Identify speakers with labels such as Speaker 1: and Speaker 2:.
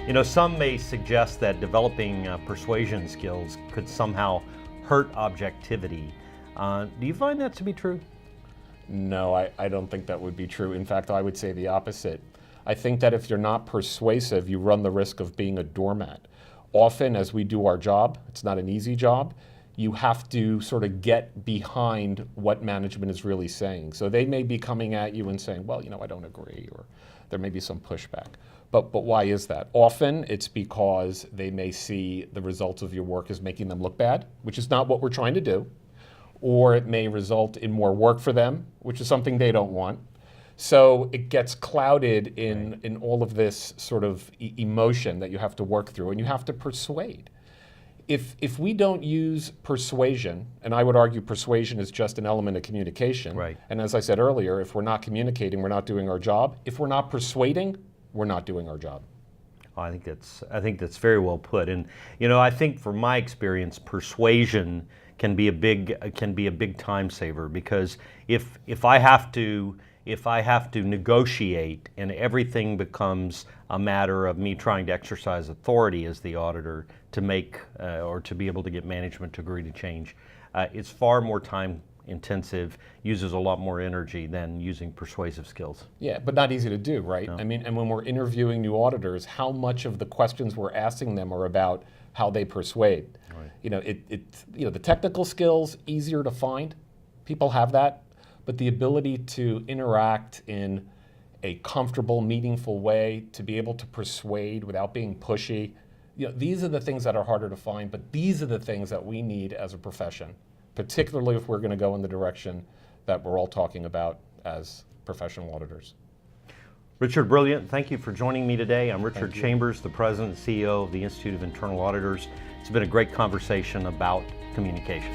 Speaker 1: You know, some may suggest that developing persuasion skills could somehow hurt objectivity. Do you find that to be true?
Speaker 2: No, I don't think that would be true. In fact, I would say the opposite. I think that if you're not persuasive, you run the risk of being a doormat. Often, as we do our job, it's not an easy job, you have to sort of get behind what management is really saying. So they may be coming at you and saying, well, I don't agree, or there may be some pushback. But why is that? Often it's because they may see the results of your work as making them look bad, which is not what we're trying to do. Or it may result in more work for them, which is something they don't want. So it gets clouded in all of this sort of emotion that you have to work through, and you have to persuade. If we don't use persuasion, and I would argue persuasion is just an element of communication,
Speaker 1: right.
Speaker 2: And as I said earlier, if we're not communicating, we're not doing our job. If we're not persuading, we're not doing our job.
Speaker 1: I think that's very well put. And I think from my experience, persuasion can be a big time saver, because if I have to negotiate and everything becomes a matter of me trying to exercise authority as the auditor to make or to be able to get management to agree to change, it's far more time intensive, uses a lot more energy than using persuasive skills.
Speaker 2: Yeah, but not easy to do, right?
Speaker 1: No.
Speaker 2: I mean, and when we're interviewing new auditors, how much of the questions we're asking them are about how they persuade? Right. The technical skills, easier to find. People have that. But the ability to interact in a comfortable, meaningful way, to be able to persuade without being pushy, these are the things that are harder to find, but these are the things that we need as a profession, particularly if we're going to go in the direction that we're all talking about as professional auditors.
Speaker 1: Richard Brilliant, thank you for joining me today. I'm Richard Chambers, the President and CEO of the Institute of Internal Auditors. It's been a great conversation about communication.